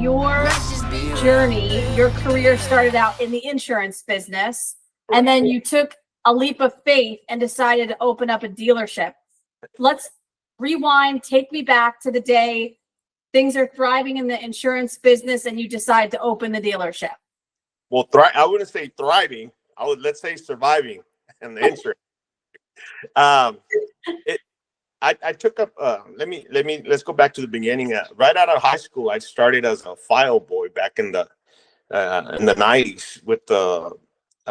your journey, your career started out in the insurance business, and then you took a leap of faith and decided to open up a dealership. Let's rewind, take me back to the day things are thriving in the insurance business and you decide to open the dealership. Well, I wouldn't say thriving. Let's say surviving in the insurance. I took up. Let's go back to the beginning. Right out of high school, I started as a file boy back in the 90s with the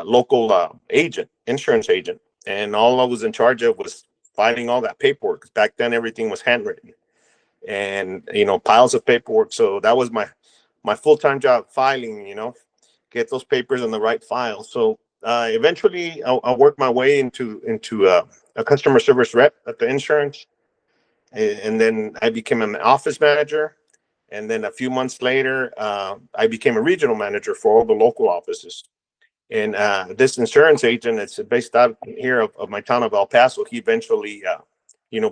local insurance agent, and all I was in charge of was filing all that paperwork. Back then, everything was handwritten, and piles of paperwork. So that was my full-time job, filing. Get those papers in the right file. So eventually, I worked my way into a customer service rep at the insurance, and then I became an office manager, and then a few months later I became a regional manager for all the local offices. And this insurance agent, it's based out here of my town of El Paso. He eventually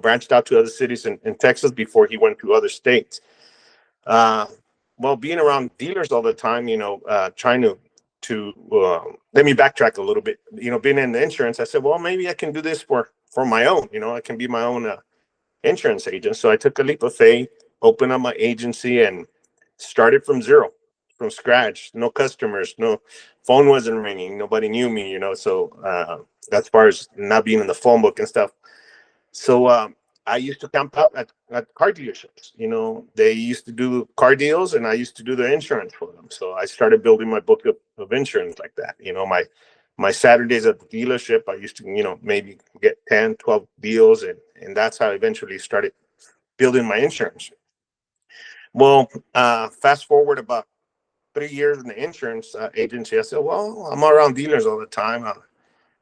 branched out to other cities in Texas before he went to other states. Well, being around dealers all the time, trying to let me backtrack a little bit. Being in the insurance, I said, well, maybe I can do this for my own. I can be my own insurance agent. So I took a leap of faith, opened up my agency, and started from zero, from scratch. No customers, no phone wasn't ringing, nobody knew me. So as far as not being in the phone book and stuff. So I used to camp out at car dealerships. They used to do car deals, and I used to do the insurance for them. So I started building my book of insurance like that. My Saturdays at the dealership, I used to, maybe get 10, 12 deals, and that's how I eventually started building my insurance. Well, fast forward about 3 years in the insurance agency, I said, well, I'm around dealers all the time.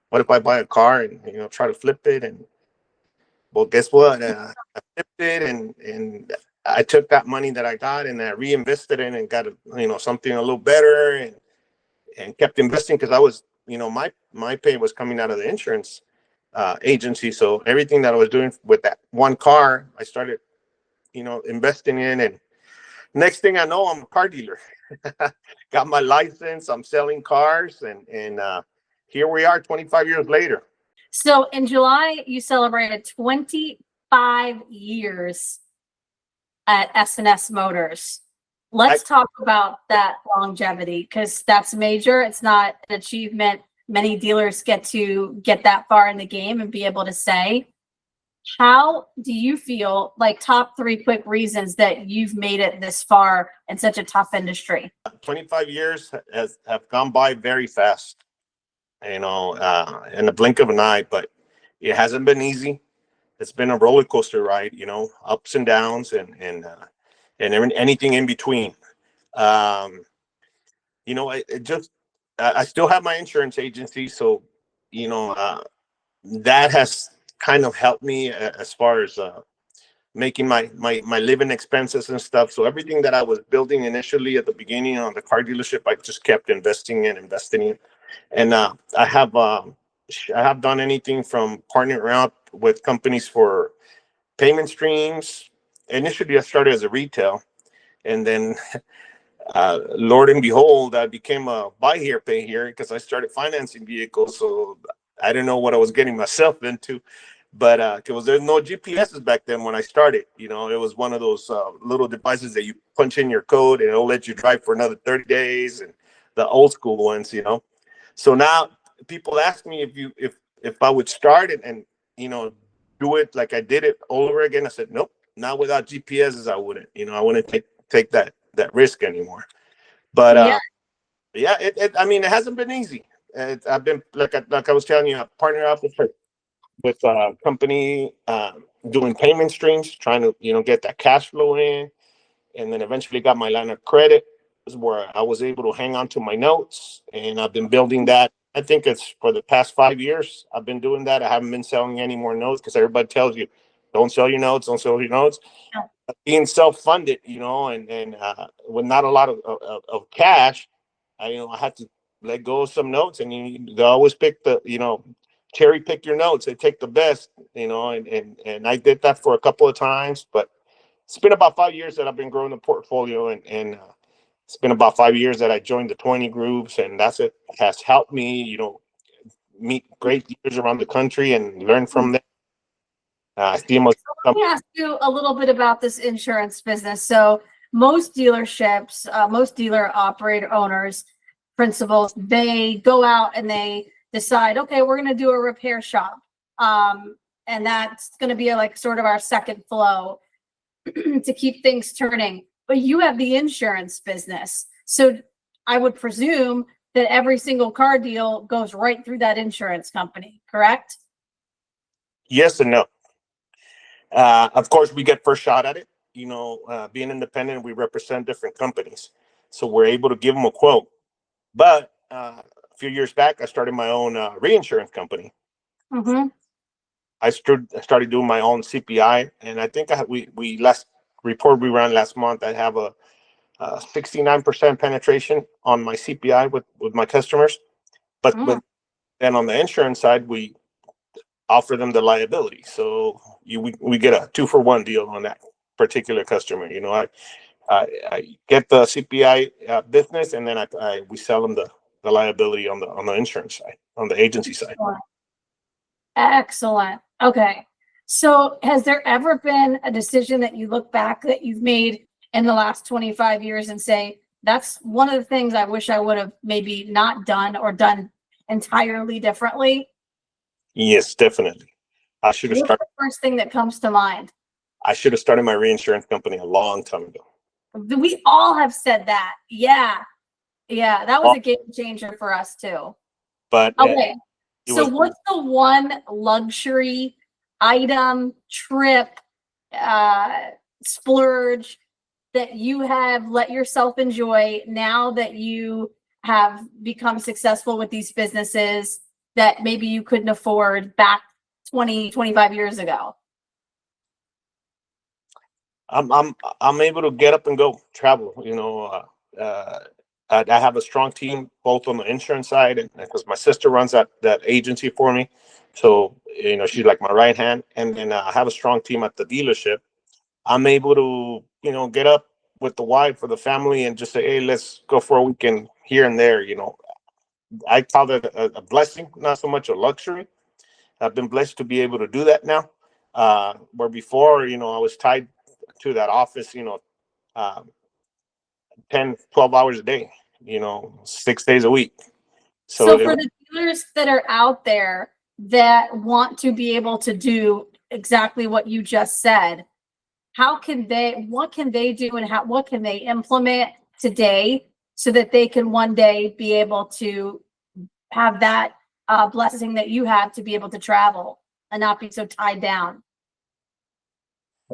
What if I buy a car and, try to flip it? And well, guess what? I flipped it, and I took that money that I got and I reinvested it and got something a little better, and kept investing because I was, my pay was coming out of the insurance agency. So everything that I was doing with that one car, I started, investing in, and next thing I know, I'm a car dealer. Got my license. I'm selling cars, and here we are 25 years later. So in July, you celebrated 25 years at S&S Motors. Let's talk about that longevity, because that's major. It's not an achievement many dealers get to get that far in the game and be able to say. How do you feel, like top 3 quick reasons that you've made it this far in such a tough industry? 25 years have gone by very fast, in the blink of an eye, but it hasn't been easy. It's been a roller coaster ride, ups and downs, and anything in between. I still have my insurance agency, so that has kind of helped me as far as making my living expenses and stuff. So everything that I was building initially at the beginning on the car dealership, I just kept investing in. And I have done anything from partnering up with companies for payment streams. Initially, I started as a retail, and then Lord and behold, I became a buy here, pay here, because I started financing vehicles. So I didn't know what I was getting myself into. But because there's no GPSs back then when I started, it was one of those little devices that you punch in your code and it'll let you drive for another 30 days, and the old school ones, So now people ask me if I would start it and do it like I did it all over again. I said nope, not without GPSs. I wouldn't. I wouldn't take that risk anymore. But it hasn't been easy. I've been like I was telling you, I partnered up with a company doing payment streams, trying to get that cash flow in, and then eventually got my line of credit, where I was able to hang on to my notes, and I've been building that. I think it's for the past 5 years I've been doing that. I haven't been selling any more notes because everybody tells you don't sell your notes, don't sell your notes. Being self-funded, and with not a lot of cash, I had to let go of some notes, and they always pick cherry pick your notes. They take the best, and I did that for a couple of times, but it's been about 5 years that I've been growing the portfolio, and It's been about 5 years that I joined the 20 groups, and it has helped me, meet great leaders around the country and learn from them. I see them. Let me ask you a little bit about this insurance business. So most dealerships, most dealer operator owners, principals, they go out and they decide, okay, we're going to do a repair shop. And that's going to be like sort of our second flow to keep things turning. But you have the insurance business. So I would presume that every single car deal goes right through that insurance company, correct? Yes and no. Of course, we get first shot at it. Being independent, we represent different companies, so we're able to give them a quote. But a few years back, I started my own reinsurance company. Mm-hmm. I started doing my own CPI, and I think we last report we ran last month, I have a 69% penetration on my CPI with my customers. But then on the insurance side, we offer them the liability, so we get a 2-for-1 deal on that particular customer. I get the CPI business, and then we sell them the liability on the insurance side, on the agency side. Excellent. Okay. So has there ever been a decision that you look back that you've made in the last 25 years and say, that's one of the things I wish I would have maybe not done or done entirely differently? Yes, definitely. I should have What's started. the first thing that comes to mind? I should have started my reinsurance company a long time ago. We all have said that. Yeah. Yeah. That was a game changer for us too. But okay. So what's the one luxury item, trip, splurge that you have let yourself enjoy now that you have become successful with these businesses that maybe you couldn't afford back 20, 25 years ago? I'm able to get up and go travel. I have a strong team both on the insurance side, and because my sister runs that agency for me, so she's like my right hand. And then I have a strong team at the dealership. I'm able to get up with the wife or the family and just say, hey, let's go for a weekend here and there. I call that a blessing, not so much a luxury. I've been blessed to be able to do that now. Where before, I was tied to that office, 10, 12 hours a day, 6 days a week. So for the dealers that are out there that want to be able to do exactly what you just said, what can they do, and what can they implement today so that they can one day be able to have that blessing that you have to be able to travel and not be so tied down?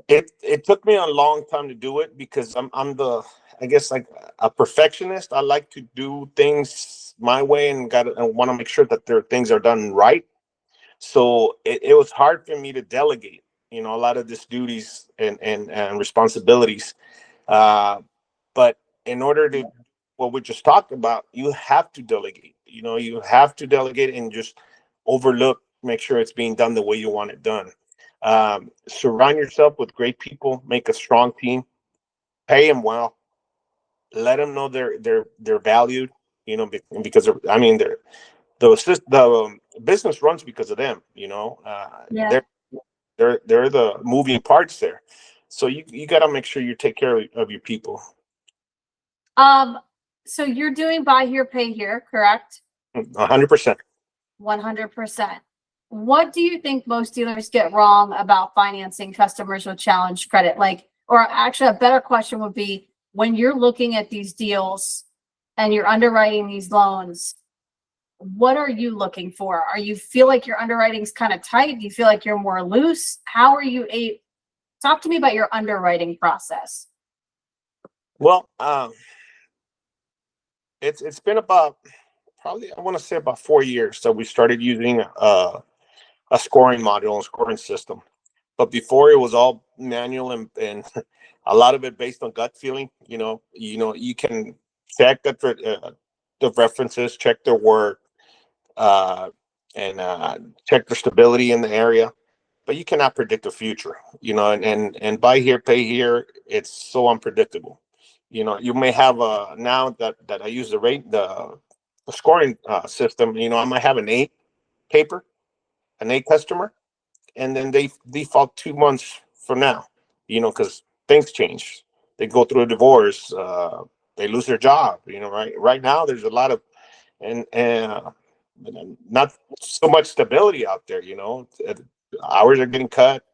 It took me a long time to do it because I'm I guess like a perfectionist. I like to do things my way and want to make sure that things are done right. So it was hard for me to delegate, a lot of these duties and responsibilities. But in order to what we just talked about, you have to delegate. You have to delegate and just make sure it's being done the way you want it done. Surround yourself with great people, make a strong team, pay them well, let them know they're valued, because the business runs because of them, Yeah. they're the moving parts there. So you got to make sure you take care of your people. So you're doing buy here, pay here, correct? 100%. 100%. What do you think most dealers get wrong about financing customers with challenged credit? Or actually a better question would be, when you're looking at these deals and you're underwriting these loans, what are you looking for? Are you feel like your underwriting's kind of tight? Do you feel like you're more loose? How are you talk to me about your underwriting process? Well, it's been about probably, I want to say about 4 years that we started using a scoring module and scoring system. But before, it was all manual and a lot of it based on gut feeling. You can check the references, check their work, and check their stability in the area, but you cannot predict the future. And buy here, pay here. It's so unpredictable. You know, you may have now that I use the scoring system. You know, I might have an A paper, an A customer, and then they default 2 months from now. You know, because things change. They go through a divorce. They lose their job. You know, right now there's a lot of and not so much stability out there. You know, hours are getting cut,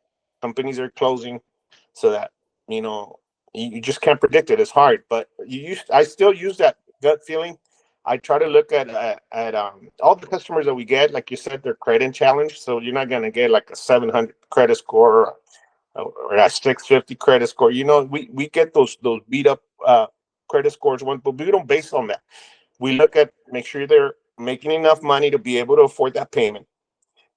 companies are closing, so that you know you just can't predict it. It's hard, but I still use that gut feeling. I try to look at all the customers that we get, like you said, they're credit challenged, so you're not gonna get like a 700 credit score or a 650 credit score. You know, we get those beat up credit scores one, but we don't base on that. We look at make sure they're making enough money to be able to afford that payment.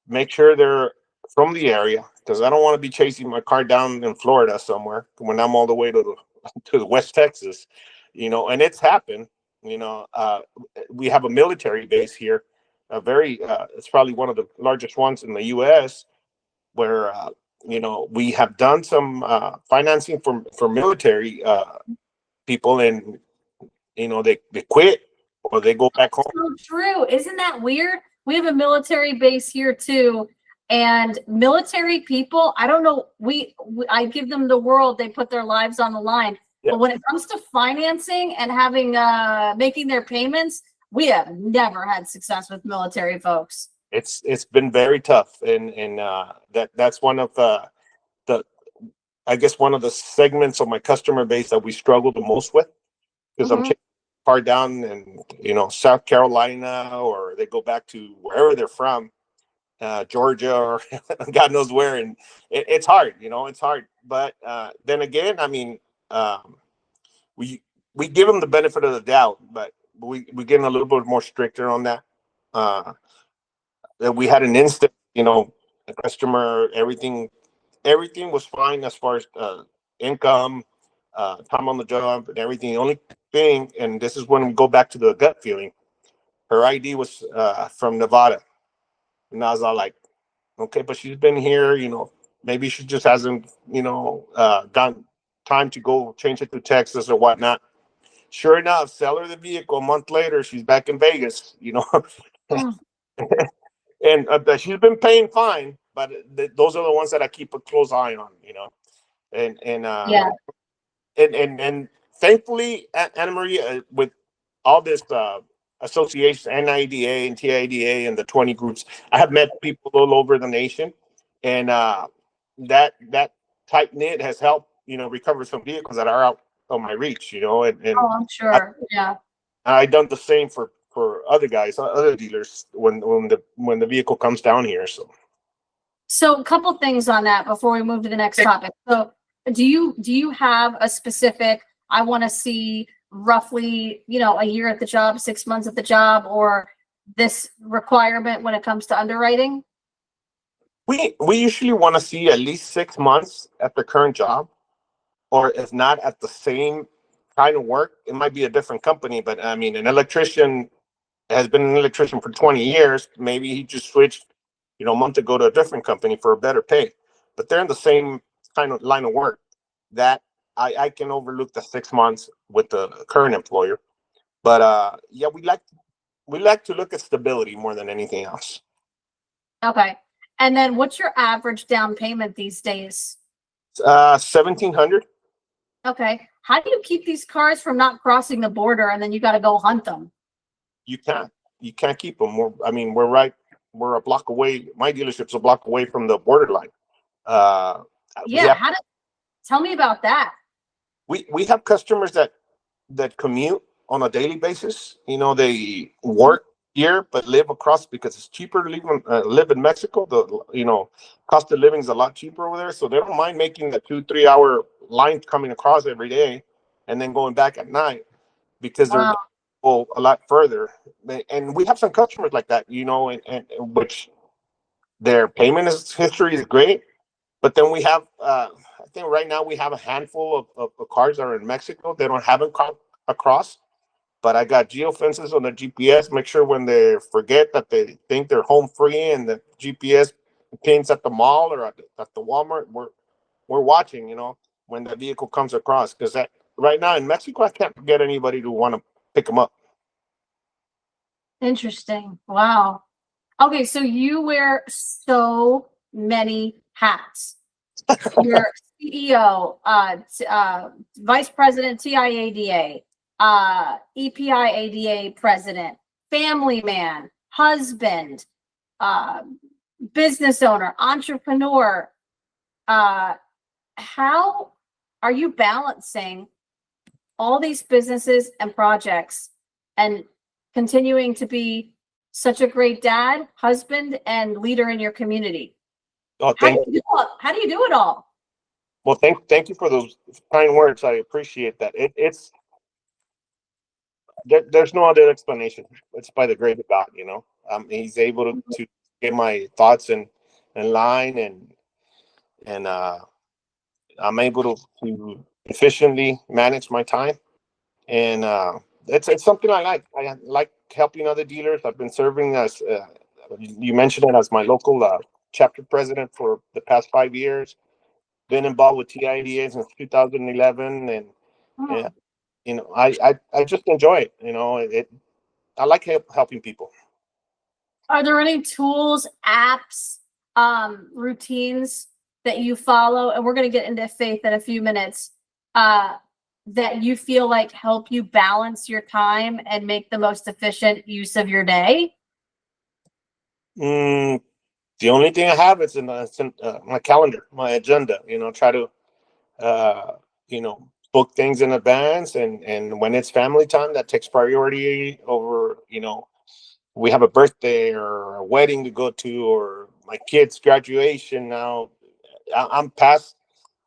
Make sure they're from the area because I don't want to be chasing my car down in Florida somewhere when I'm all the way to the West Texas, you know. And it's happened. You know, we have a military base here, a very it's probably one of the largest ones in the U.S. where you know we have done some financing for military people, and you know they quit or they go back home. So true. Isn't that weird? We have a military base here too. And military people, I don't know, I give them the world, they put their lives on the line. Yeah. But when it comes to financing and having making their payments, we have never had success with military folks. It's been very tough, and that's one of the I guess one of the segments of my customer base that we struggle the most with because I'm far down in you know South Carolina, or they go back to wherever they're from, Georgia or God knows where, and it's hard, you know, it's hard. But then again, I mean, we we give them the benefit of the doubt, but we getting a little bit more stricter on that. That we had an instant, you know, a customer, everything was fine as far as income, time on the job, and everything. The only thing, and this is when we go back to the gut feeling, her ID was from Nevada, and I was all like, okay, but she's been here, you know, maybe she just hasn't, you know, gotten time to go change it to Texas or whatnot. Sure enough, sell her the vehicle. A month later, she's back in Vegas, you know, and she's been paying fine, but those are the ones that I keep a close eye on, you know, and Yeah. and thankfully, Anamaria, with all this association, NIADA and TIADA and the 20 groups, I have met people all over the nation, and that tight knit has helped, you know, recover some vehicles that are out of my reach, you know, and Oh, I'm sure. Yeah. I done the same for other guys, other dealers when the vehicle comes down here. So a couple things on that before we move to the next topic. So do you have a specific, I want to see roughly, you know, a year at the job, 6 months at the job, or this requirement when it comes to underwriting? We usually want to see at least 6 months at the current job, or if not at the same kind of work. It might be a different company, but I mean, an electrician has been an electrician for 20 years. Maybe he just switched, you know, a month ago to a different company for a better pay, but they're in the same kind of line of work. That I can overlook the 6 months with the current employer. But yeah, we like to look at stability more than anything else. Okay. And then what's your average down payment these days? 1,700. Okay. How do you keep these cars from not crossing the border and then you got to go hunt them? You can't keep them. We're a block away. My dealership's a block away from the borderline. Uh, Yeah. Tell me about that. we have customers that commute on a daily basis. You know, they work here but live across because it's cheaper to live in Mexico. The you know cost of living is a lot cheaper over there, so they don't mind making the 2-3 hour line coming across every day and then going back at night because they're Wow. go a lot further. And we have some customers like that, you know, and which their history is great, but then we have I think right now we have a handful of cars that are in Mexico. They don't have them across, but I got geofences on the GPS. Make sure when they forget that they think they're home free and the GPS pins at the mall or at the Walmart, we're watching, you know, when the vehicle comes across, because that right now in Mexico, I can't get anybody to want to pick them up. Interesting. Wow. Okay, so you wear so many hats. You're CEO, Vice President, TIADA, EPIADA President, family man, husband, business owner, entrepreneur. How are you balancing all these businesses and projects and continuing to be such a great dad, husband, and leader in your community? Oh, How do you do it all? Well, thank you for those kind words. I appreciate that. There's no other explanation. It's by the grace of God, you know. He's able to get my thoughts in line, and I'm able to efficiently manage my time. And it's something I like. I like helping other dealers. I've been serving as you mentioned it, as my local chapter president for the past 5 years. Been involved with TIADA since 2011, and you know, I just enjoy it. You know, I like helping people. Are there any tools, apps, routines that you follow? And we're going to get into faith in a few minutes. That you feel like help you balance your time and make the most efficient use of your day? The only thing I have is in my calendar, my agenda. You know, try to you know, book things in advance, and when it's family time, that takes priority over, you know, we have a birthday or a wedding to go to, or my kid's graduation. Now I'm past.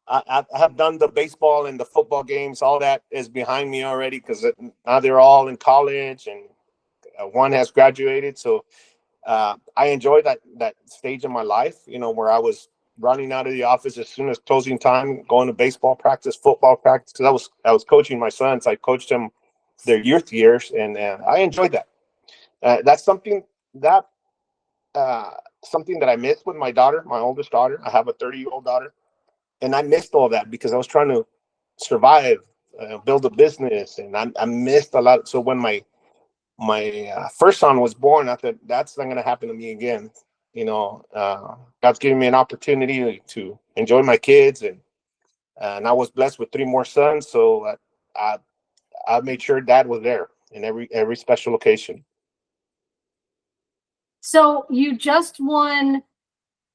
I have done the baseball and the football games. All that is behind me already, because now they're all in college, and one has graduated. So I enjoy that stage of my life, you know, where I was running out of the office as soon as closing time, going to baseball practice, football practice, because I was coaching my sons. I coached them their youth years, and I enjoyed that. That's something that I missed with my daughter, my oldest daughter. I have a 30-year-old daughter, and I missed all that because I was trying to survive, build a business, and I missed a lot. So when my first son was born, I thought that's not going to happen to me again. You know, God's giving me an opportunity to enjoy my kids, and I was blessed with 3 more sons. So I made sure Dad was there in every special occasion. So you just won.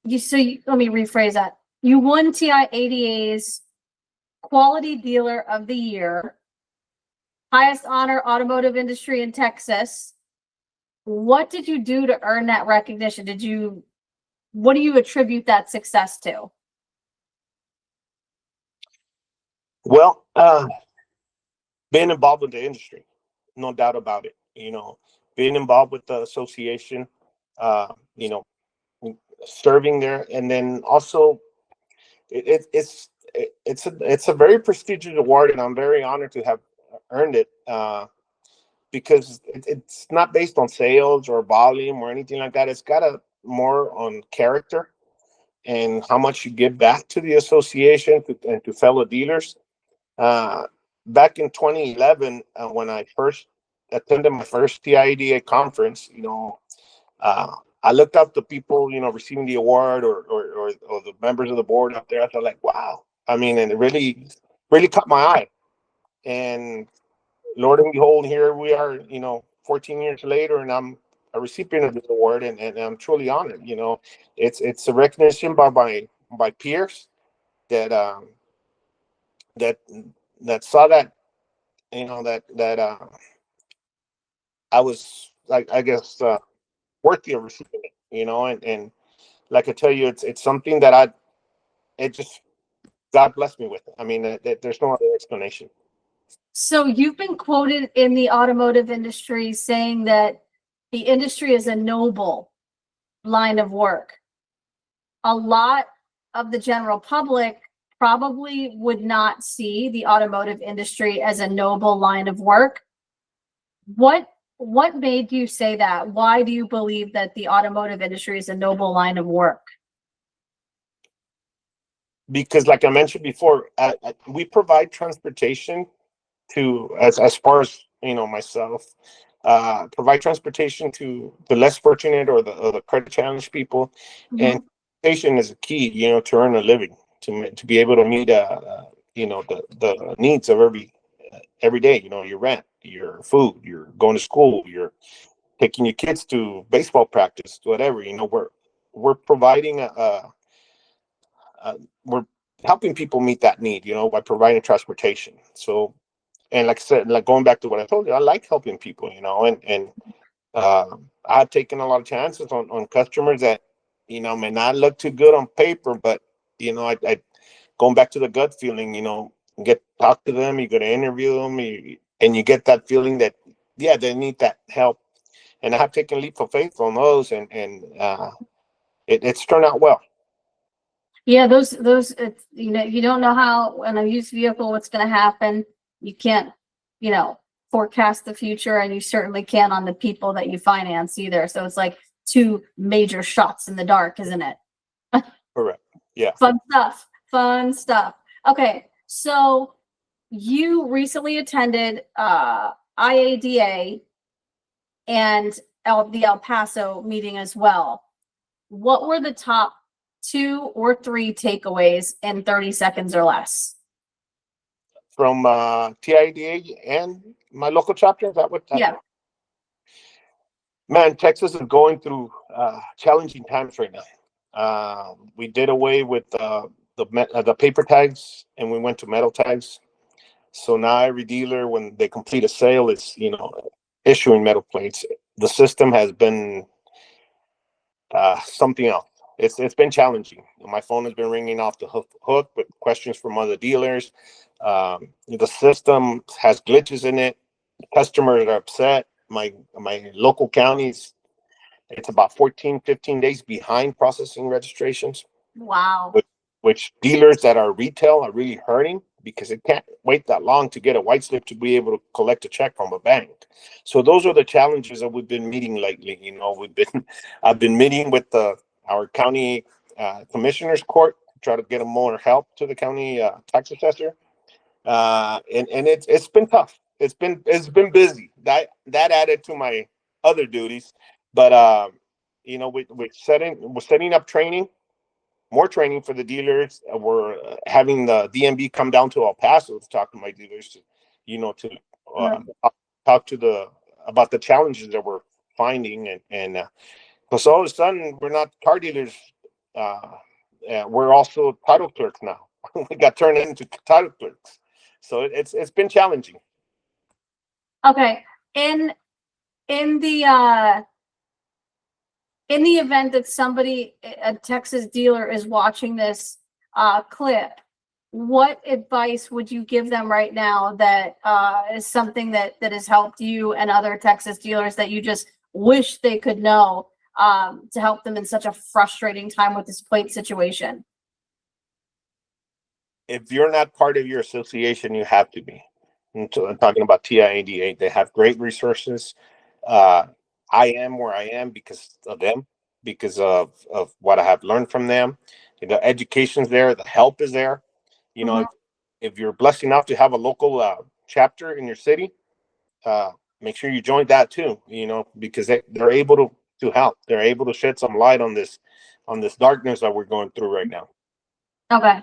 Let me rephrase that. You won TIADA's Quality Dealer of the Year, highest honor automotive industry in Texas. What did you do to earn that recognition? What do you attribute that success to? Well, being involved with the industry, no doubt about it. You know, being involved with the association, you know, serving there, and then also it's a very prestigious award, and I'm very honored to have earned it, because it's not based on sales or volume or anything like that. It's got more on character and how much you give back to the association and to fellow dealers. Back in 2011, when I first attended my first TIADA conference, you know, I looked up the people, you know, receiving the award, or the members of the board up there. I thought, like, wow. I mean, and it really caught my eye. And Lord and behold, here we are, you know, 14 years later, and I'm a recipient of this award, and I'm truly honored. You know, it's a recognition by my peers that that saw that, you know, that I was, like, I guess, worthy of receiving it. You know, and like I tell you, it's something that it just, God blessed me with it. I mean, there's no other explanation. So you've been quoted in the automotive industry saying that the industry is a noble line of work. A lot of the general public probably would not see the automotive industry as a noble line of work. What made you say that? Why do you believe that the automotive industry is a noble line of work? Because, like I mentioned before, we provide transportation to, as far as myself, provide transportation to the less fortunate or the credit challenged people, and transportation is a key, to earn a living, to be able to meet the needs of every day. Your rent, your food, you're going to school, you're taking your kids to baseball practice, whatever. We're providing we're helping people meet that need, by providing transportation. So, and like I said, like going back to what I told you, I like helping people, and I've taken a lot of chances on customers that, may not look too good on paper, but I going back to the gut feeling, get talk to them, you go to interview them, and you get that feeling that, yeah, they need that help. And I have taken a leap of faith on those, and it's turned out well. Yeah, it's, you don't know how in a used vehicle what's going to happen. You can't, forecast the future, and you certainly can't on the people that you finance either. So it's like two major shots in the dark, isn't it? Correct. Yeah. Fun stuff. Fun stuff. Okay, so you recently attended IADA and the El Paso meeting as well. What were the top 2 or 3 takeaways in 30 seconds or less? From TIADA and my local chapter, is that what? Yeah. Man, Texas is going through challenging times right now. We did away with the paper tags, and we went to metal tags. So now every dealer, when they complete a sale, is issuing metal plates. The system has been something else. It's been challenging. My phone has been ringing off the hook with questions from other dealers. The system has glitches in it. Customers are upset. My local counties, it's about 14, 15 days behind processing registrations. Wow. Which dealers that are retail are really hurting, because it can't wait that long to get a white slip to be able to collect a check from a bank. So those are the challenges that we've been meeting lately. I've been meeting with our county commissioner's court to try to get more help to the county tax assessor. And it's been tough. It's been busy. That added to my other duties, but we're setting up training, more training for the dealers. We're having the DMB come down to El Paso to talk to my dealers, to talk to about the challenges that we're finding, and because all of a sudden we're not car dealers. We're also title clerks now. We got turned into title clerks. So it's been challenging. Okay. In the event that a Texas dealer is watching this clip, what advice would you give them right now that is something that has helped you and other Texas dealers that you just wish they could know to help them in such a frustrating time with this plate situation? If you're not part of your association, you have to be. I'm talking about TIADA. They have great resources. I am where I am because of them, because of what I have learned from them. The education's there, the help is there. If you're blessed enough to have a local chapter in your city, make sure you join that too. Because they're able to help. They're able to shed some light on this darkness that we're going through right now. Okay.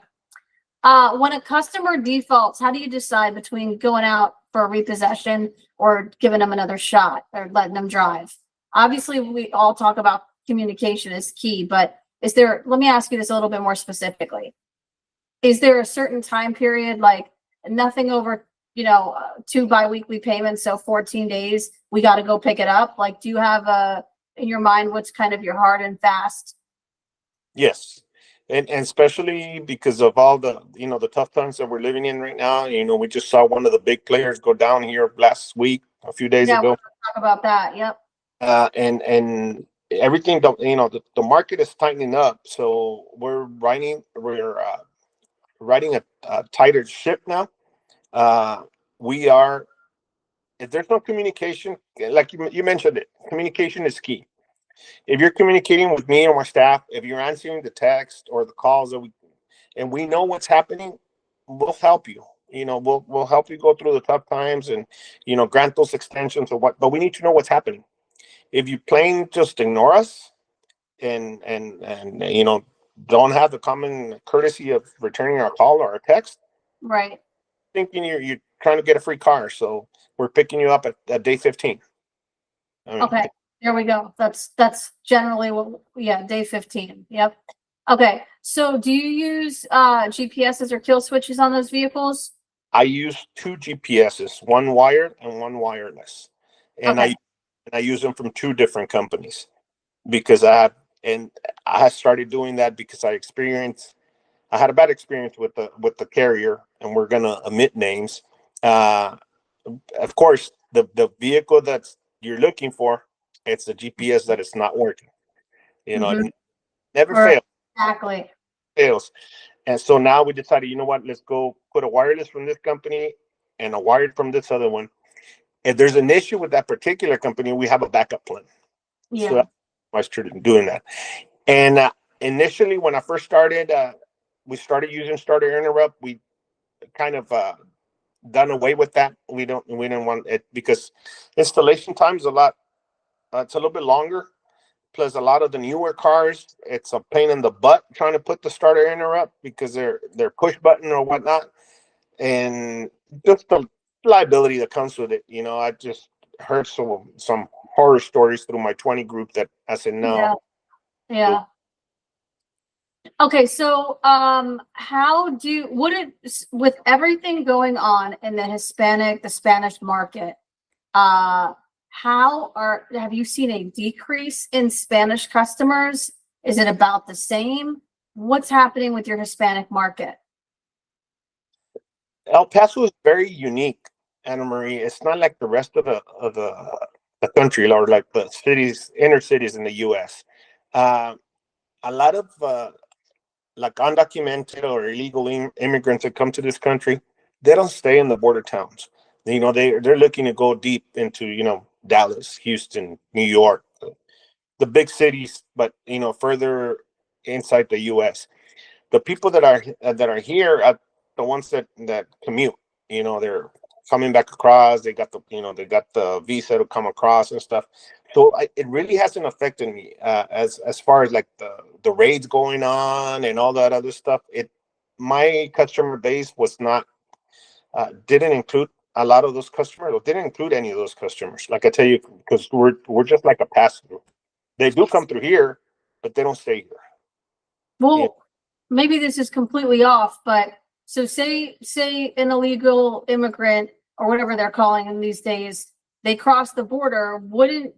When a customer defaults, how do you decide between going out for a repossession or giving them another shot or letting them drive? Obviously, we all talk about communication is key, but let me ask you this a little bit more specifically. Is there a certain time period, like nothing over, 2 biweekly payments, so 14 days, we got to go pick it up? Like, do you have in your mind what's kind of your hard and fast? Yes. And especially because of all the the tough times that we're living in right now. We just saw one of the big players go down here last week, a few days ago. We'll talk about that. Yep. And everything, the market is tightening up, so we're riding a tighter ship now. If there's no communication, like you mentioned it, communication is key. If you're communicating with me or my staff, if you're answering the text or the calls and we know what's happening, we'll help you. we'll help you go through the tough times and, grant those extensions or what, but we need to know what's happening. If you plain just ignore us and don't have the common courtesy of returning our call or a text, Right. thinking you're trying to get a free car. So we're picking you up at day 15. I mean, Okay, there we go. That's generally what, yeah, day 15. Yep. Okay, so do you use GPSs or kill switches on those vehicles? I use two GPSs, one wired and one wireless. And Okay. I use them from two different companies because I started doing that because I had a bad experience with the carrier, and we're gonna omit names. Of course, the vehicle that's you're looking for, it's the GPS that it's not working. Mhm. It never Right. fails. Exactly. And so now we decided, you know what, let's go put a wireless from this company and a wired from this other one. If there's an issue with that particular company, we have a backup plan. So Yeah. I was doing that. And initially, when I first started, we started using starter interrupt. We kind of done away with that. We didn't want it because installation time is a lot. It's a little bit longer. Plus, a lot of the newer cars, it's a pain in the butt trying to put the starter interrupt because they're push button or whatnot, and just the liability that comes with it. I just heard some horror stories through my 20 group that I said no. Yeah. Yeah. Okay, so with everything going on in the Spanish market, have you seen a decrease in Spanish customers? Is it about the same? What's happening with your Hispanic market? El Paso is very unique, Anamaria. It's not like the rest of the country or like the inner cities in the U.S. A lot of like undocumented or illegal immigrants that come to this country, they don't stay in the border towns. They're looking to go deep into Dallas, Houston, New York, the big cities, but further inside the U.S. The people that are here are the ones that commute. They're coming back across. They got the visa to come across and stuff. So it really hasn't affected me as far as like the raids going on and all that other stuff. My customer base was not didn't include a lot of those customers, or didn't include any of those customers. Like I tell you, because we're just like a pass through. They do come through here, but they don't stay here. Well, maybe this is completely off, but so say an illegal immigrant or whatever they're calling them these days, they cross the border. Wouldn't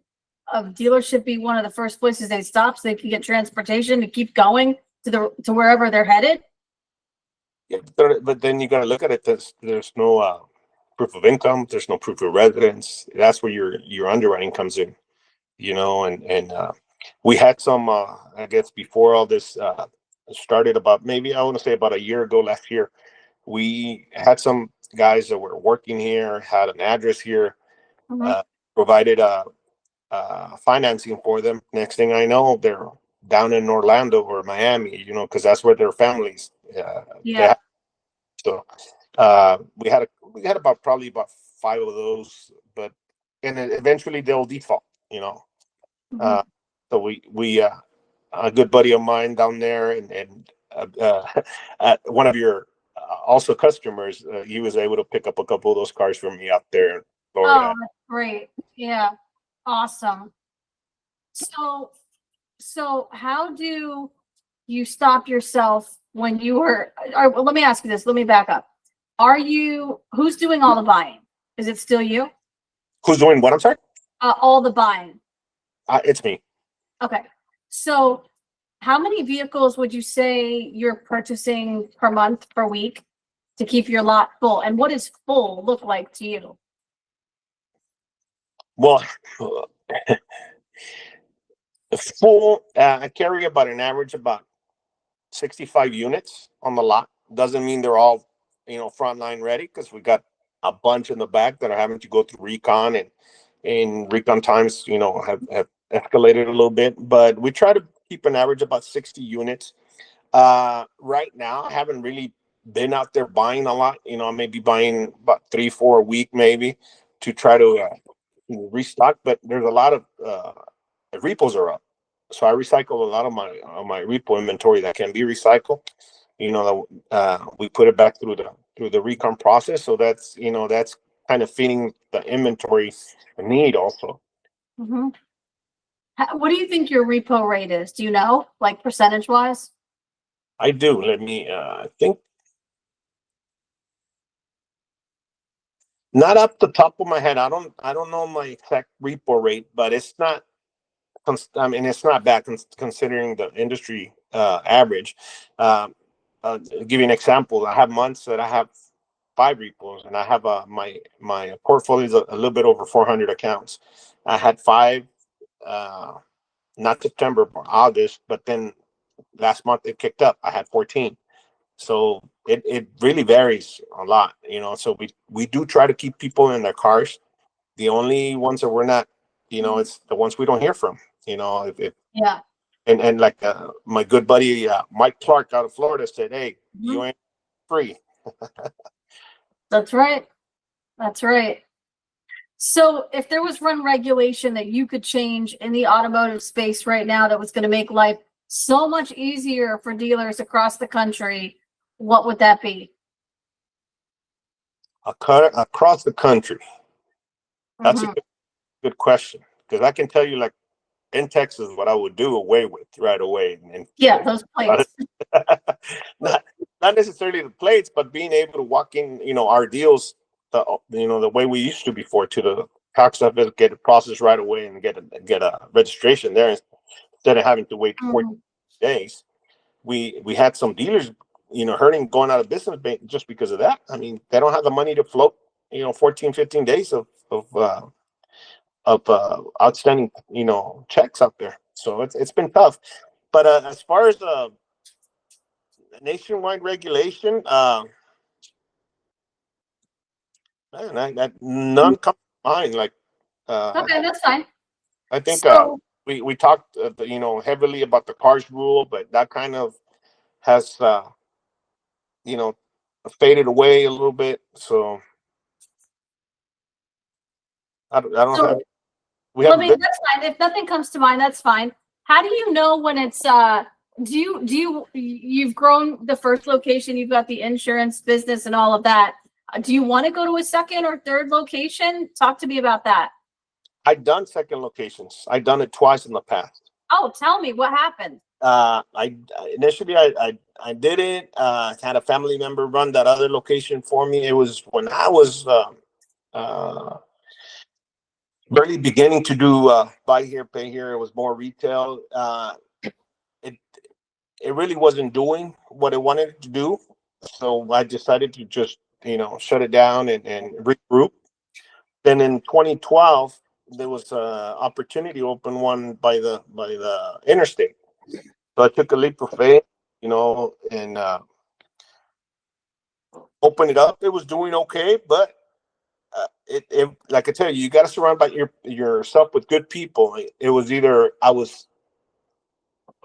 a dealership be one of the first places they stop so they can get transportation to keep going to wherever they're headed? Yeah, but then you got to look at it. There's no proof of income. There's no proof of residence. That's where your underwriting comes in. And we had some. I guess before all this started, about maybe I want to say about a year ago, last year, we had some guys that were working here, had an address here, Mhm. provided financing for them. Next thing I know, they're down in Orlando or Miami. Because that's where their families. Yeah. So we had probably about 5 of those, but and then eventually they'll default. Mhm. So we a good buddy of mine down there, and one of your also customers, he was able to pick up a couple of those cars from me out there in Oh, Florida. that's great. Yeah. Awesome. So how do you stop yourself when you were, or well, let me ask you this, let me back up. Who's doing all the buying? Is it still you? Who's doing what? I'm sorry. All the buying. It's me. Okay. So how many vehicles would you say you're purchasing per month, per week to keep your lot full? And what does full look like to you? Well, full. I carry about an average about 65 units on the lot. Doesn't mean they're all frontline ready, because we got a bunch in the back that are having to go through recon, and recon times have escalated a little bit, but we try to keep an average about 60 units. Right now I haven't really been out there buying a lot. You know, I may be buying about 3-4 a week, maybe, to try to restock. But there's a lot of repos are up, so I recycle a lot of my repo inventory that can be recycled. You know, we put it back through the recon process, so that's that's kind of feeding the inventory need also. Mhm. What do you think your repo rate is? Do you know, like percentage wise? I do. Let me think. Not up the top of my head. I don't know my exact repo rate, but it's not. I mean, it's not bad considering the industry average. I'll give you an example. I have months that I have 5 repos, and I have my portfolio is a little bit over 400 accounts. I had 5, not September, but August, but then last month it kicked up. I had 14. So it really varies a lot, So we do try to keep people in their cars. The only ones that we're not, it's the ones we don't hear from. If Yeah. and like my good buddy Mike Clark out of Florida said, "Hey, you Mhm. ain't free." That's right. That's right. So if there was one regulation that you could change in the automotive space right now that was going to make life so much easier for dealers across the country, what would that be? Across the country. That's a Mhm. good question, because I can tell you, like in Texas, what I would do away with right away, and Yeah, those plates. not not necessarily the plates, but being able to walk in, our deals, the way we used to before, to the tax office, get it processed right away, and get a registration there instead of having to wait 14 Mhm. days. We had some dealers, hurting, going out of business just because of that. I mean, they don't have the money to float, 14, 15 days of outstanding, checks out there. So it's been tough. But as far as nationwide regulation, man, none come to mind. Like, Okay, that's fine. I think So, we talked, heavily about the cars rule, but that kind of has, you know, faded away a little bit. So I don't have. so We haven't been. that's fine. If nothing comes to mind, that's fine. How do you know when it's you've grown the first location, you've got the insurance business and all of that. Do you want to go to a second or third location? Talk to me about that. I've done second locations. I've done it twice in the past. Oh, tell me what happened. I initially I did it. Had a family member run that other location for me. It was when I was uh, barely beginning to do buy here, pay here. It was more retail. It it really wasn't doing what it wanted to do, so I decided to just shut it down and regroup. Then in 2012, there was an opportunity open one by the interstate. So I took a leap of faith, and opened it up. It was doing okay, but it like I tell you, you got to surround by yourself with good people. It was either I was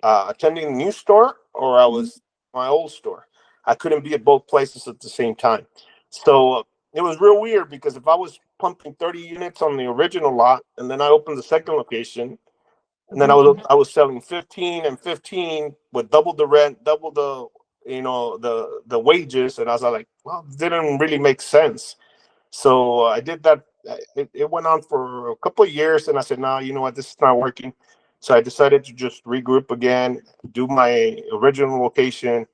attending a new store or I Mhm. was my old store. I couldn't be at both places at the same time. So it was real weird, because if I was pumping 30 units on the original lot and then I opened the second location, and then I was selling 15 and 15 with double the rent, double the wages, and I was like, well, it didn't really make sense. So I did that. It went on for a couple of years, and I said, no, you know what, this is not working. So I decided to just regroup again, do my original location,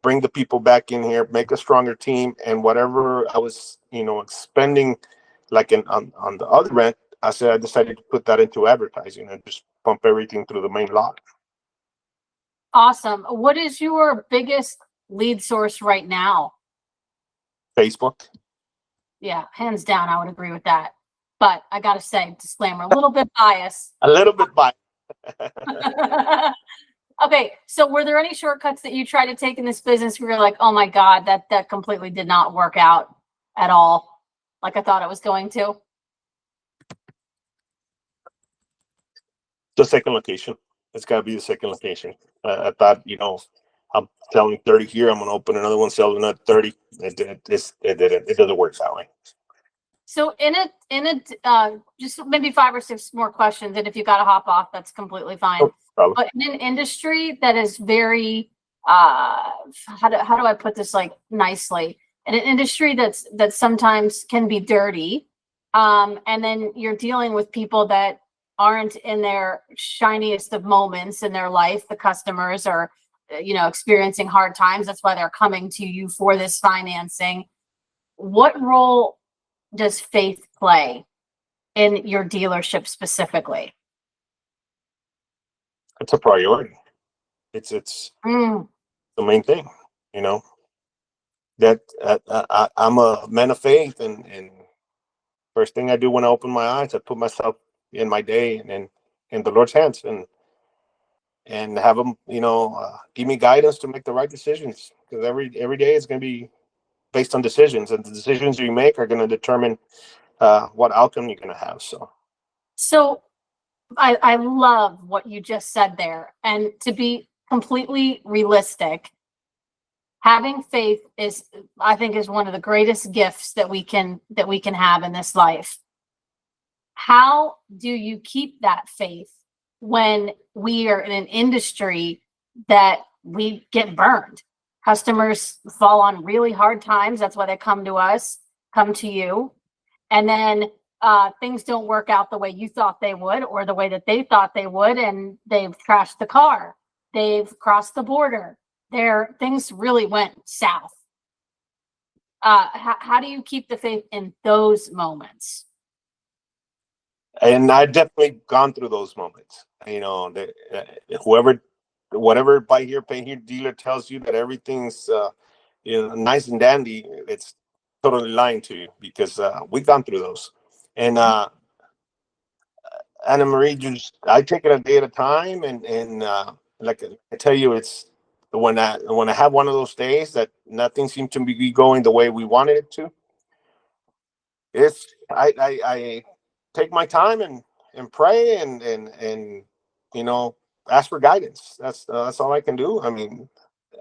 bring the people back in here, make a stronger team, and whatever I was, expending, like on the other rent, I decided to put that into advertising and just pump everything through the main lot. Awesome. What is your biggest lead source right now? Facebook. Yeah, hands down, I would agree with that. But I gotta say, disclaimer, a little bit biased. A little bit by. Okay, so were there any shortcuts that you tried to take in this business where you're like, oh my God, that completely did not work out at all, like I thought it was going to? The second location. It's got to be the second location. I thought, I'm selling 30 here. I'm going to open another one, sell another 30. It doesn't work that way. So just maybe 5 or 6 more questions, and if you got to hop off, that's completely fine. No problem. But in an industry that is very, how do I put this like nicely? In an industry that sometimes can be dirty, and then you're dealing with people that aren't in their shiniest of moments in their life. The customers are, experiencing hard times. That's why they're coming to you for this financing. What role does faith play in your dealership specifically? It's a priority. It's the main thing, that I'm a man of faith, and first thing I do when I open my eyes, I put myself in my day and in the Lord's hands, and have him, give me guidance to make the right decisions, because every day is going to be based on decisions, and the decisions you make are going to determine what outcome you're going to have. So I love what you just said there. And to be completely realistic, having faith I think is one of the greatest gifts that we can have in this life. How do you keep that faith when we are in an industry that we get burned? Customers fall on really hard times. That's why they come to us, come to you. And then things don't work out the way you thought they would, or the way that they thought they would, and they've crashed the car. They've crossed the border. Things really went south. How do you keep the faith in those moments? And I've definitely gone through those moments. Whatever buy here, pay here dealer tells you that everything's nice and dandy, it's totally lying to you, because we've gone through those. And Anamaria, I take it a day at a time, and like I tell you, it's when I have one of those days that nothing seems to be going the way we wanted it to. I take my time and pray and ask for guidance. That's all I can do. I mean,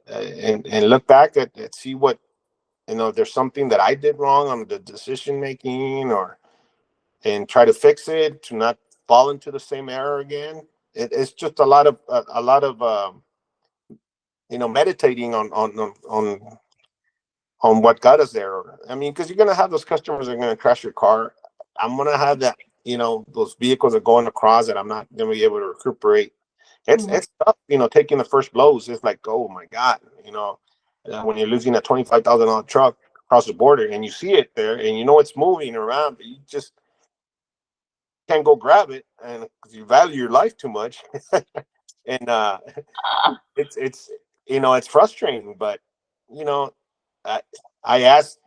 and look back at see what, if there's something that I did wrong on the decision making, and try to fix it to not fall into the same error again. It's just a lot of meditating on what got us there. I mean, because you're gonna have those customers that are gonna crash your car. I'm gonna have that, those vehicles are going across that I'm not gonna be able to recuperate. It's tough, taking the first blows. It's like, oh my God, when you're losing a $25,000 truck across the border, and you see it there, and it's moving around, but you just can't go grab it, and because you value your life too much. And it's frustrating, but I ask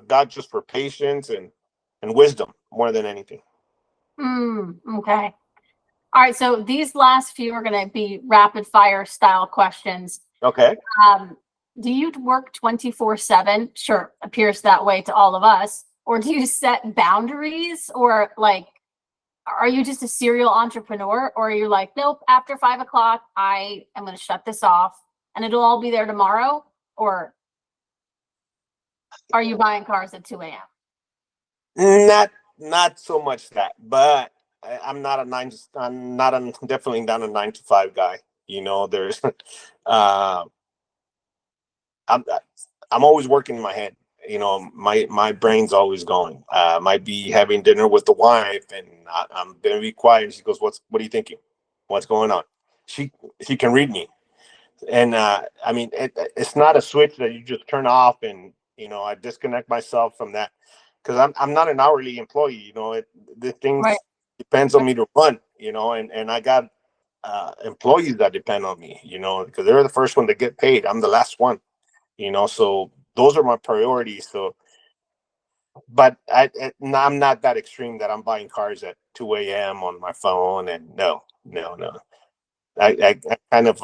God just for patience and wisdom more than anything. Okay. All right. So these last few are going to be rapid fire style questions. Okay. Do you work 24/7? Sure, appears that way to all of us. Or do you set boundaries, or are you just a serial entrepreneur, or are you like, nope, after 5 o'clock, I am going to shut this off and it'll all be there tomorrow? Or are you buying cars at 2 a.m.? Not so much that, but I'm definitely not a 9 to 5 guy. There's, I'm always working in my head. My brain's always going. Might be having dinner with the wife, and I'm gonna be quiet. She goes, what are you thinking? What's going on? She can read me. And I mean, it's not a switch that you just turn off, and I disconnect myself from that, because I'm not an hourly employee. The things Right. depends on me to run. And I got employees that depend on me. Because they're the first one to get paid. I'm the last one. So those are my priorities. So, but I'm not that extreme that I'm buying cars at 2 a.m. on my phone. And no. I kind of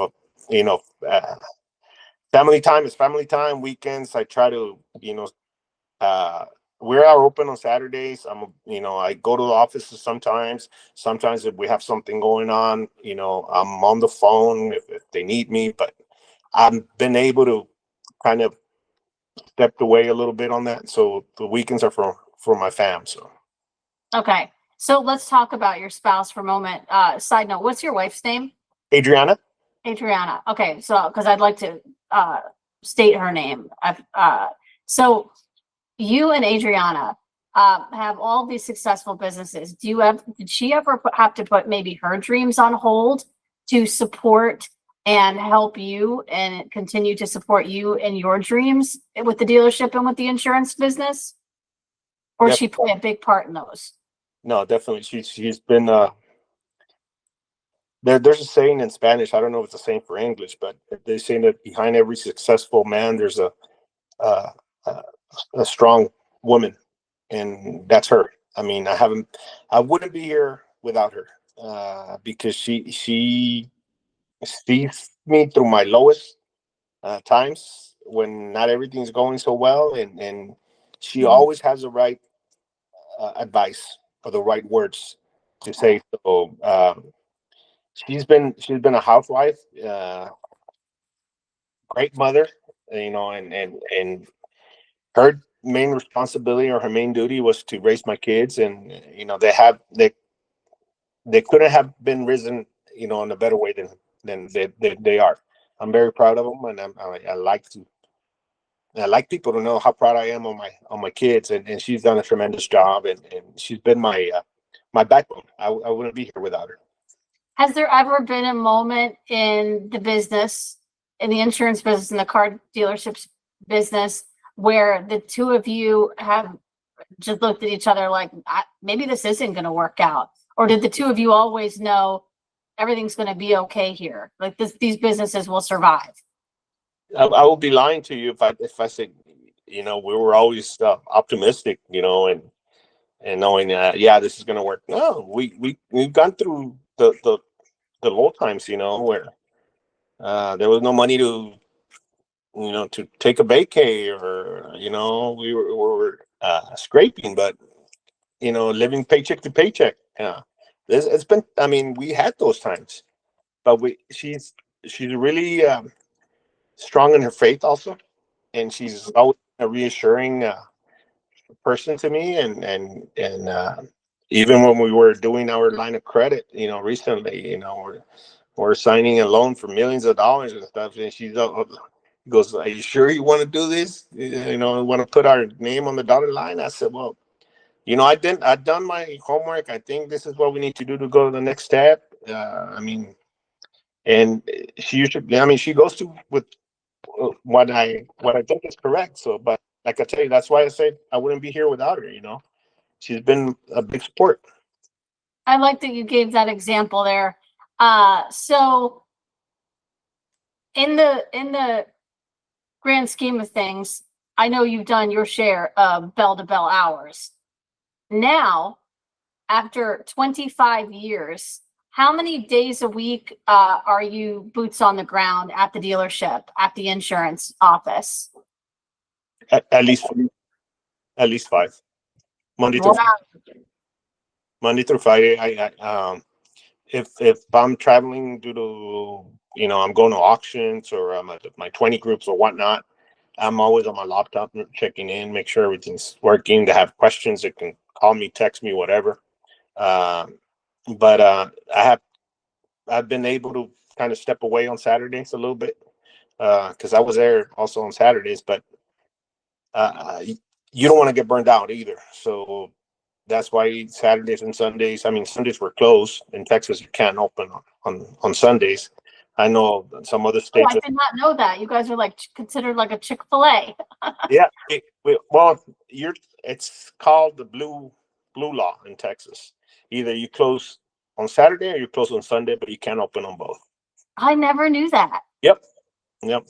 family time is family time. Weekends, I try to, we are open on Saturdays. I go to the offices sometimes. Sometimes if we have something going on, I'm on the phone if they need me. But I've been able to kind of step away a little bit on that. So the weekends are for my fam. So Okay. So let's talk about your spouse for a moment. Side note, what's your wife's name? Adriana. Adriana. Okay. So, because I'd like to state her name. So you and Adriana have all these successful businesses. Did she ever have to put maybe her dreams on hold to support and help you and continue to support you in your dreams with the dealership and with the insurance business? Or she play a big part in those? No, definitely. She's been there's a saying in Spanish. I don't know if it's the same for English, but they say that behind every successful man, there's uh, a strong woman, and that's her. I mean, I wouldn't be here without her, because she sees me through my lowest times when not everything's going so well, and she always has the right advice or the right words to say. So she's been a housewife, great mother, and her main responsibility or her main duty was to raise my kids, and they couldn't have been risen, in a better way than they are. I'm very proud of them, and I like people to know how proud I am on my kids, and she's done a tremendous job, and she's been my backbone. I wouldn't be here without her. Has there ever been a moment in the business, in the insurance business, in the car dealerships business, where the two of you have just looked at each other like, maybe this isn't going to work out? Or did the two of you always know everything's going to be okay here? Like these businesses will survive? I would be lying to you if I said, we were always optimistic, and knowing that, yeah, this is going to work. No, we've gone through the low times, where there was no money to take a vacay, or we were scraping, but living paycheck to paycheck. Yeah, it's been. I mean, we had those times, but she's really strong in her faith also, and she's always a reassuring person to me, and even when we were doing our line of credit, recently, we're signing a loan for millions of dollars and stuff, and she's goes, "Are you sure you want to do this? Want to put our name on the dotted line?" I said, "Well, I've done my homework. I think this is what we need to do to go to the next step." I mean, and she usually, I mean, she goes to with what I think is correct. So, but like I tell you, that's why I say I wouldn't be here without her. She's been a big support. I like that you gave that example there. So in the grand scheme of things, I know you've done your share of bell to bell hours. Now, after 25 years, how many days a week are you boots on the ground at the dealership, at the insurance office? At least 5. Monday through Monday through Friday. If I'm traveling due to I'm going to auctions, or I'm at my 20 groups or whatnot, I'm always on my laptop checking in, make sure everything's working. They have questions, they can call me, text me, whatever. But I've been able to kind of step away on Saturdays a little bit, because I was there also on Saturdays, but you don't want to get burned out either. So that's why Saturdays and Sundays. I mean, Sundays were closed in Texas. You can't open on Sundays. I know some other states. I did not know that. You guys are like considered like a Chick-fil-A. Yeah. Well, it's called the blue law in Texas. Either you close on Saturday or you close on Sunday, but you can't open on both. I never knew that. Yep.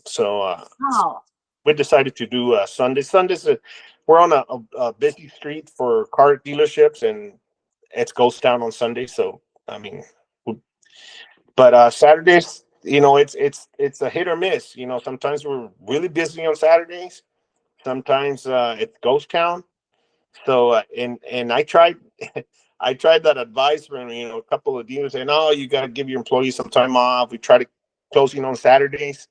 So Wow. we decided to do Sundays. We're on a busy street for car dealerships, and it's ghost town on Sunday. So I mean, but Saturdays, it's a hit or miss. Sometimes we're really busy on Saturdays. Sometimes it's ghost town. So and I tried I tried that advice from a couple of dealers saying, "Oh, you got to give your employees some time off." We tried closing on Saturdays,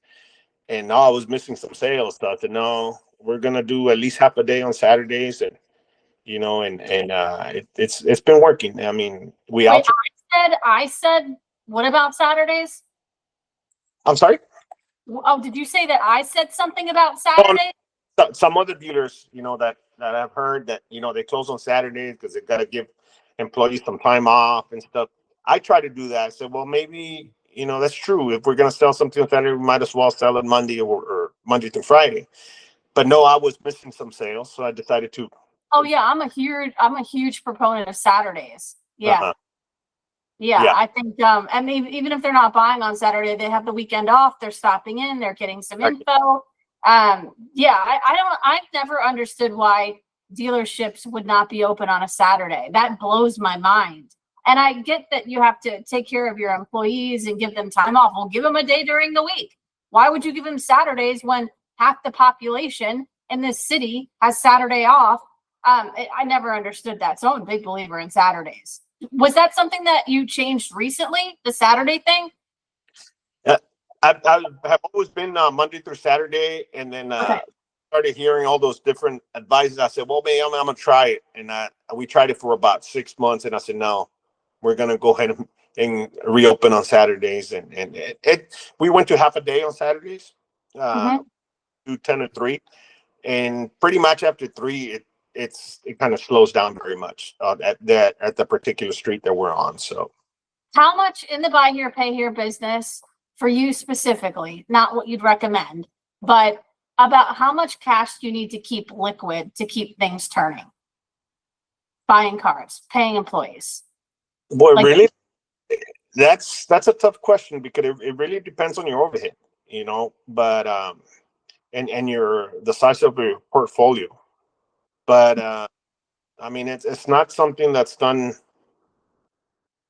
And no, I was missing some sales. So I said, no, we're gonna do at least half a day on Saturdays, and it's been working. I mean, Wait, I said, what about Saturdays? I'm sorry. Oh, did you say that I said something about Oh, no. Saturdays? Some other dealers, that I've heard that, they close on Saturdays because they got to give employees some time off and stuff. I try to do that. I said, well, maybe, that's true. If we're going to sell something on Saturday, we might as well sell it Monday or Monday through Friday. But no, I was missing some sales, so I decided to. Oh yeah, I'm a huge proponent of Saturdays. Yeah. Uh-huh. Yeah, Yeah. I think, and even if they're not buying on Saturday, they have the weekend off. They're stopping in. They're getting some info. Yeah, I've never understood why dealerships would not be open on a Saturday. That blows my mind. And I get that you have to take care of your employees and give them time off. Well, give them a day during the week. Why would you give them Saturdays when half the population in this city has Saturday off? I never understood that. So I'm a big believer in Saturdays. Was that something that you changed recently, the Saturday thing? I have always been Monday through Saturday, and then started hearing all those different advices. I said, well, man, I'm going to try it. And we tried it for about 6 months, and I said, no, we're going to go ahead and reopen on Saturdays. And we went to half a day on Saturdays, do 10 to 3. And pretty much after 3, it kind of slows down very much at the particular street that we're on. So how much in the buy here, pay here business for you specifically, not what you'd recommend, but about how much cash do you need to keep liquid to keep things turning? Buying cars, paying employees. Boy, really? That's a tough question because it really depends on your overhead, but and the size of your portfolio. But I mean, it's not something that's done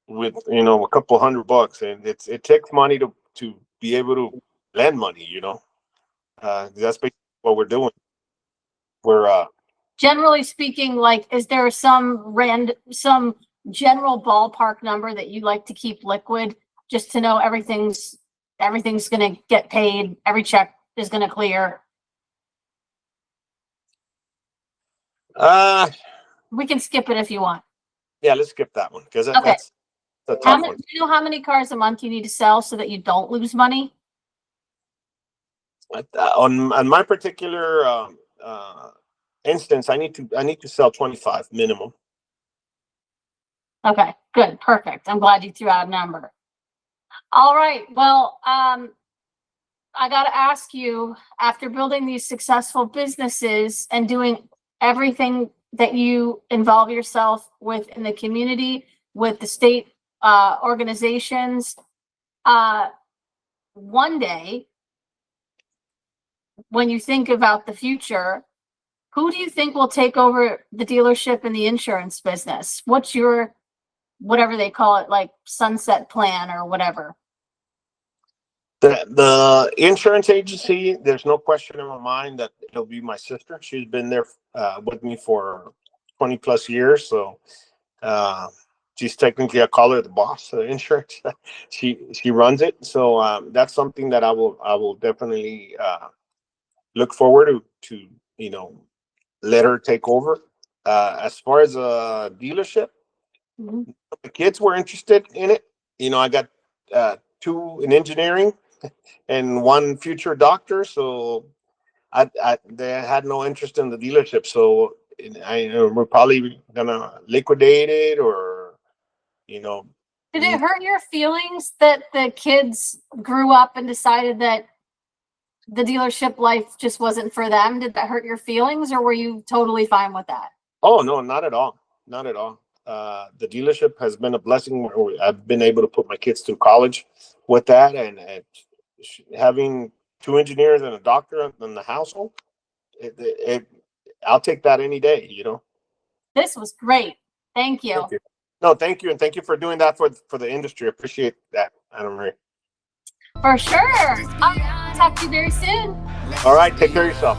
with a couple $100, and it takes money to be able to lend money. That's basically what we're doing. We're generally speaking, like, is there some general ballpark number that you like to keep liquid, just to know everything's going to get paid, every check is going to clear? We can skip it if you want. Yeah, let's skip that one because okay. That's a tough one. Do you know how many cars a month you need to sell so that you don't lose money? On my particular instance, I need to sell 25 minimum. Okay, good, perfect. I'm glad you threw out a number. All right, well, I got to ask you, after building these successful businesses and doing everything that you involve yourself with in the community, with the state organizations, one day, when you think about the future, who do you think will take over the dealership and the insurance business? What's your, whatever they call it, like sunset plan or whatever? The insurance agency, there's no question in my mind that it'll be my sister. She's been there with me for 20 plus years. So she's technically, I call her the boss of the insurance. she runs it. So that's something that I will definitely look forward to let her take over. As far as a dealership, the kids were interested in it. I got 2 in engineering and 1 future doctor. So they had no interest in the dealership. So we're probably gonna liquidate it, or Did it hurt your feelings that the kids grew up and decided that the dealership life just wasn't for them? Did that hurt your feelings, or were you totally fine with that? Oh, no, not at all. Not at all. The dealership has been a blessing. I've been able to put my kids through college with that, and having 2 engineers and a doctor in the household, I'll take that any day. This was great. Thank you. Thank you. No, thank you, and thank you for doing that for the industry. I appreciate that, Anamaria. For sure. I'll talk to you very soon. All right, take care of yourself.